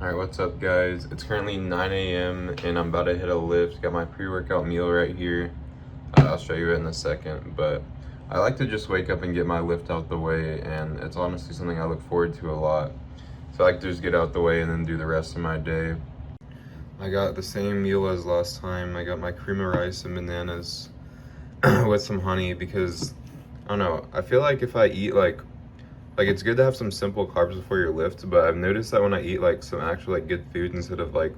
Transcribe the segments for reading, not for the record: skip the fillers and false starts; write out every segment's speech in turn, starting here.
Alright, what's up guys? It's currently 9 a.m. and I'm about to hit a lift. Got my pre-workout meal right here. I'll show you it in a second, but I like to just wake up and get my lift out the way, and it's honestly something I look forward to a lot. So I like to just get out the way and then do the rest of my day. I got the same meal as last time. I got my cream of rice and bananas with some honey because, I don't know, I feel like if I eat like it's good to have some simple carbs before your lift, but I've noticed that when I eat like some actual like good food instead of like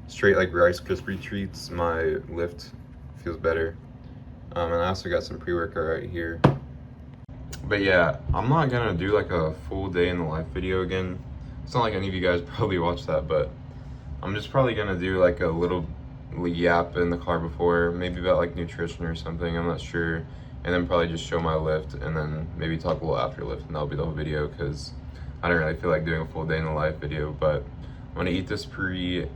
straight like Rice Krispie treats, my lift feels better. And I also got some pre-workout right here. But yeah, I'm not gonna do like a full day in the life video again. It's not like any of you guys probably watched that, but I'm just probably gonna do like a little yap in the car before, maybe about like nutrition or something, I'm not sure. And then probably just show my lift and then maybe talk a little after lift, and that'll be the whole video because I don't really feel like doing a full day in the life video. But I'm gonna eat this food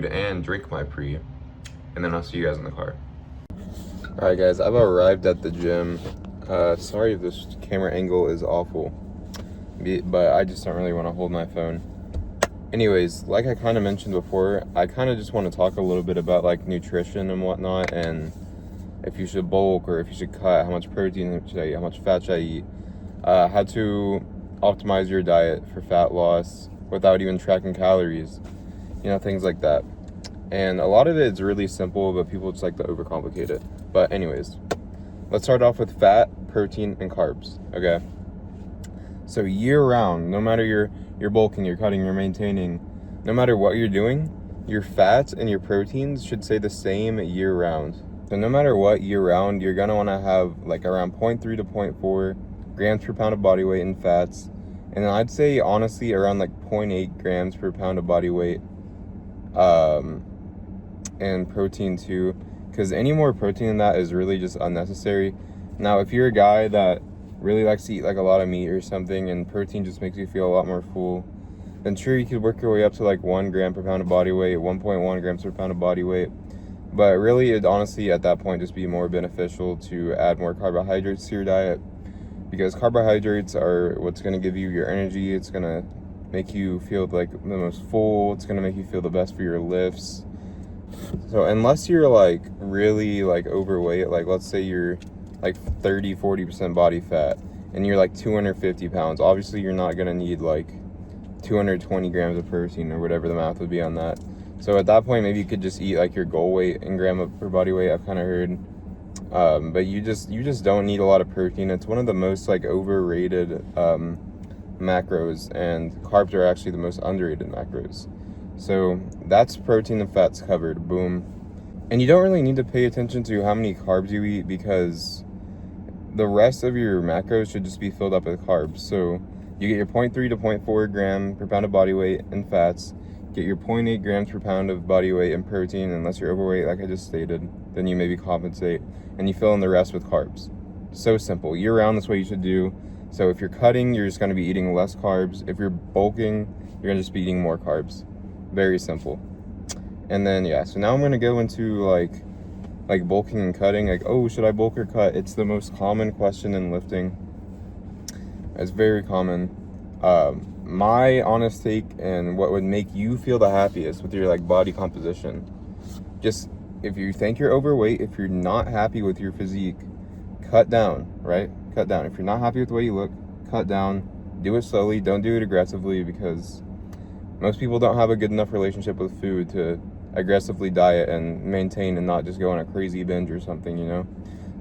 and drink my pre, and then I'll see you guys in the car. Alright guys, I've arrived at the gym. Sorry if this camera angle is awful, but I just don't really want to hold my phone. Anyways, like I kind of mentioned before, I kind of just want to talk a little bit about like nutrition and whatnot, and if you should bulk or if you should cut, how much protein should I eat, how much fat should I eat, how to optimize your diet for fat loss without even tracking calories, things like that. And a lot of it is really simple, but people just like to overcomplicate it. But anyways, let's start off with fat, protein, and carbs, okay? So year round, no matter you're bulking, you're cutting, you're maintaining, no matter what you're doing, your fats and your proteins should stay the same year round. So no matter what, year round, you're gonna wanna have like around 0.3 to 0.4 grams per pound of body weight in fats. And I'd say honestly around like 0.8 grams per pound of body weight and protein too, because any more protein than that is really just unnecessary. Now, if you're a guy that really likes to eat like a lot of meat or something and protein just makes you feel a lot more full, then sure, you could work your way up to like 1 gram per pound of body weight, 1.1 grams per pound of body weight. But really, it'd honestly at that point just be more beneficial to add more carbohydrates to your diet, because carbohydrates are what's going to give you your energy. It's going to make you feel like the most full. It's going to make you feel the best for your lifts. So unless you're like really like overweight, like let's say you're like 30-40% body fat and you're like 250 pounds, obviously you're not gonna need like 220 grams of protein or whatever the math would be on that. So at that point, maybe you could just eat like your goal weight in gram per body weight, I've kind of heard. But you just don't need a lot of protein. It's one of the most like overrated macros, and carbs are actually the most underrated macros. So that's protein and fats covered, boom. And you don't really need to pay attention to how many carbs you eat, because the rest of your macros should just be filled up with carbs. So you get your 0.3 to 0.4 gram per pound of body weight in fats, get your 0.8 grams per pound of body weight in protein, unless you're overweight like I just stated, then you maybe compensate, and you fill in the rest with carbs. So simple. Year round, that's what you should do. So if you're cutting, you're just going to be eating less carbs. If you're bulking, you're going to just be eating more carbs. Very simple. And then yeah, so now I'm going to go into like bulking and cutting. Like, oh, should I bulk or cut? It's the most common question in lifting. It's very common. My honest take and what would make you feel the happiest with your like body composition, just if you think you're overweight, if you're not happy with your physique, cut down, right? Cut down. If you're not happy with the way you look, cut down. Do it slowly. Don't do it aggressively, because most people don't have a good enough relationship with food to aggressively diet and maintain and not just go on a crazy binge or something,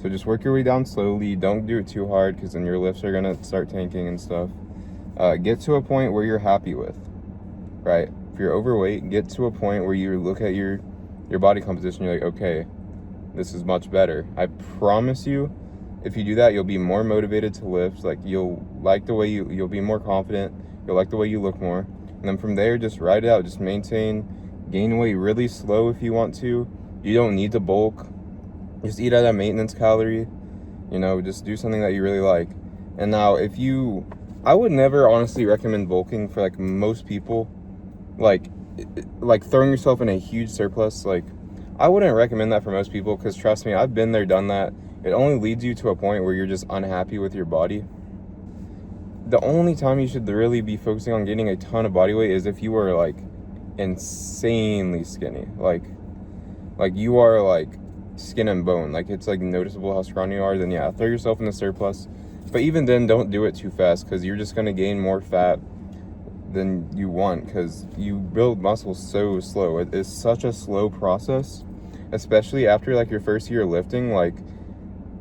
So just work your way down slowly. Don't do it too hard, because then your lifts are going to start tanking and stuff. Get to a point where you're happy with, right? If you're overweight, get to a point where you look at your body composition, you're like, okay, this is much better. I promise you, if you do that, you'll be more motivated to lift. Like, you'll like the way you'll be more confident. You'll like the way you look more. And then from there, just ride it out. Just maintain, gain weight really slow if you want to. You don't need to bulk. Just eat at a maintenance calorie. Just do something that you really like. And now, I would never honestly recommend bulking for like most people. Like throwing yourself in a huge surplus. Like, I wouldn't recommend that for most people, because trust me, I've been there, done that. It only leads you to a point where you're just unhappy with your body. the only time you should really be focusing on gaining a ton of body weight is if you are like insanely skinny, like you are like skin and bone, like it's like noticeable how scrawny you are. Then yeah, throw yourself in the surplus. But even then, don't do it too fast, because you're just gonna gain more fat than you want, because you build muscle so slow. It is such a slow process, especially after like your first year lifting. Like,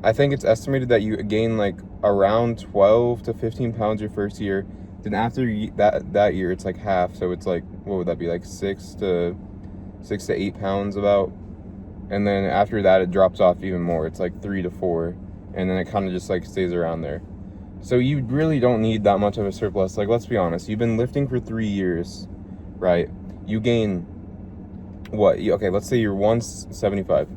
I think it's estimated that you gain like around 12 to 15 pounds your first year. Then after that year, it's like half. So it's like, what would that be, like 6 to 8 pounds about. And then after that, it drops off even more. It's like 3 to 4, and then it kind of just like stays around there. So you really don't need that much of a surplus. Like, let's be honest, you've been lifting for 3 years, right? You gain what? Okay, let's say you're 175.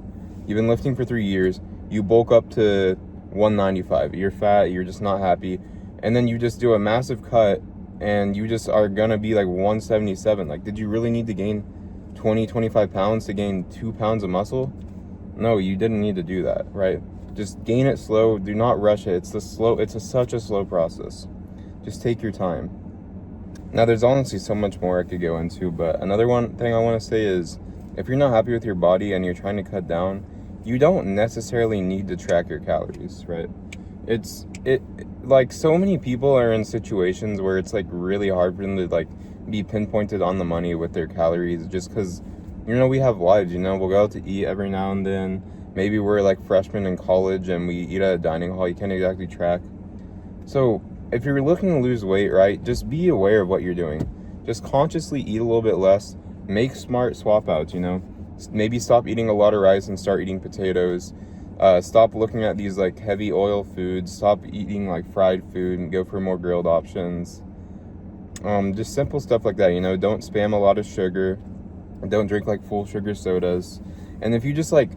You've been lifting for 3 years. You bulk up to 195. You're fat. You're just not happy. And then you just do a massive cut, and you just are gonna be like 177. Like, did you really need to gain 25 pounds to gain 2 pounds of muscle? No, you didn't need to do that, right? Just gain it slow. Do not rush it. It's such a slow process. Just take your time. Now, there's honestly so much more I could go into, but another one thing I want to say is, if you're not happy with your body and you're trying to cut down, you don't necessarily need to track your calories, right? Like, so many people are in situations where it's like really hard for them to like be pinpointed on the money with their calories, just because, we have lives. We'll go out to eat every now and then. Maybe we're like freshmen in college and we eat at a dining hall. You can't exactly track. So if you're looking to lose weight, right, just be aware of what you're doing. Just consciously eat a little bit less. Make smart swap outs, Maybe stop eating a lot of rice and start eating potatoes. Stop looking at these like heavy oil foods. Stop eating like fried food and go for more grilled options. Just simple stuff like that, Don't spam a lot of sugar. Don't drink like full sugar sodas. And if you just like,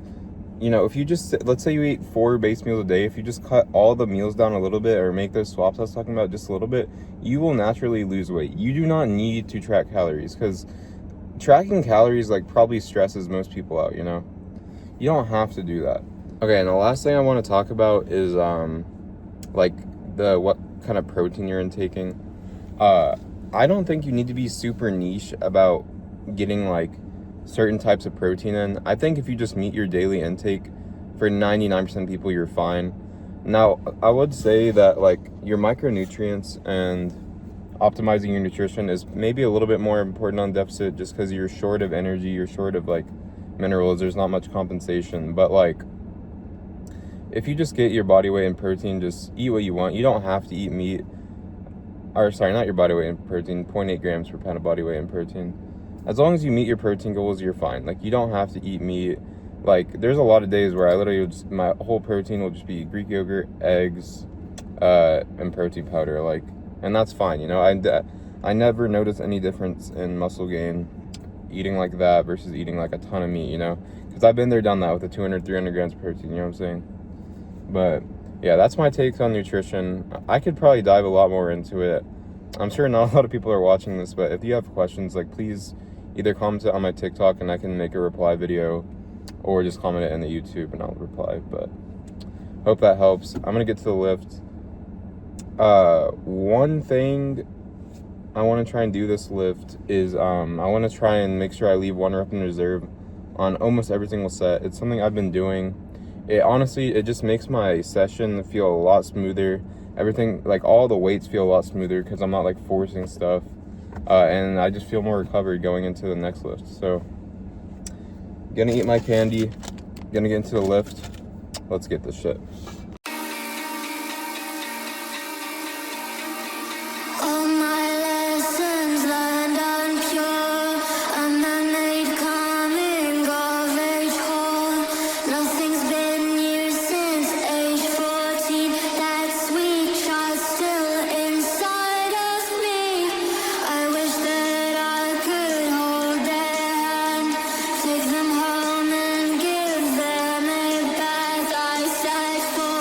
let's say you eat 4 base meals a day, if you just cut all the meals down a little bit, or make those swaps I was talking about just a little bit, you will naturally lose weight. You do not need to track calories, because tracking calories like probably stresses most people out, You don't have to do that. Okay, and the last thing I want to talk about is like what kind of protein you're intaking. I don't think you need to be super niche about getting like certain types of protein in. I think if you just meet your daily intake, for 99% of people, you're fine. Now, I would say that like your micronutrients and optimizing your nutrition is maybe a little bit more important on deficit, just because you're short of energy, you're short of like minerals, there's not much compensation. But like, if you just get your body weight in protein, just eat what you want. You don't have to eat meat. Or sorry, not your body weight in protein, 0.8 grams per pound of body weight in protein. As long as you meet your protein goals, you're fine. Like, you don't have to eat meat. Like, there's a lot of days where I literally my whole protein will just be Greek yogurt, eggs, and protein powder. Like, and that's fine, I never notice any difference in muscle gain eating like that versus eating like a ton of meat, because I've been there, done that with the 200, 300 grams of protein, you know what I'm saying? But yeah, that's my take on nutrition. I could probably dive a lot more into it. I'm sure not a lot of people are watching this, but if you have questions, like, please either comment it on my TikTok and I can make a reply video, or just comment it in the YouTube and I'll reply. But hope that helps. I'm gonna get to the lift. One thing I want to try and do this lift is I want to try and make sure I leave 1 rep in reserve on almost every single set. It's something I've been doing. It just makes my session feel a lot smoother. Everything, like all the weights, feel a lot smoother because I'm not like forcing stuff, and I just feel more recovered going into the next lift. So gonna eat my candy, gonna get into the lift. Let's get this shit. Take them home and give them a bath. I said for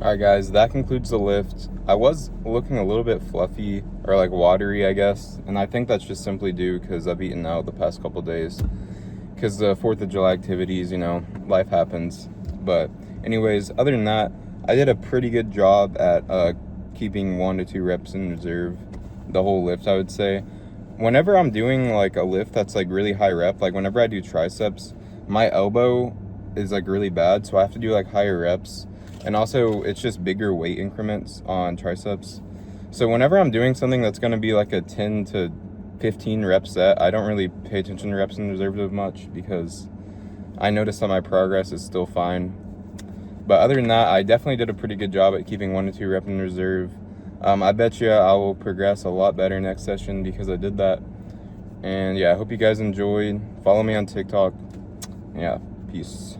Alright guys, that concludes the lift. I was looking a little bit fluffy, or like watery, I guess, and I think that's just simply due because I've eaten out the past couple days. Because the 4th of July activities, you know, life happens. But anyways, other than that, I did a pretty good job at keeping 1 to 2 reps in reserve the whole lift, I would say. Whenever I'm doing like a lift that's like really high rep, like whenever I do triceps, my elbow is like really bad, so I have to do like higher reps. And also it's just bigger weight increments on triceps. So whenever I'm doing something that's going to be like a 10 to 15 rep set, I don't really pay attention to reps in reserve as much because I notice that my progress is still fine. But other than that, I definitely did a pretty good job at keeping 1 to 2 rep in reserve. I bet you I will progress a lot better next session because I did that. And yeah, I hope you guys enjoyed. Follow me on TikTok. Yeah, peace.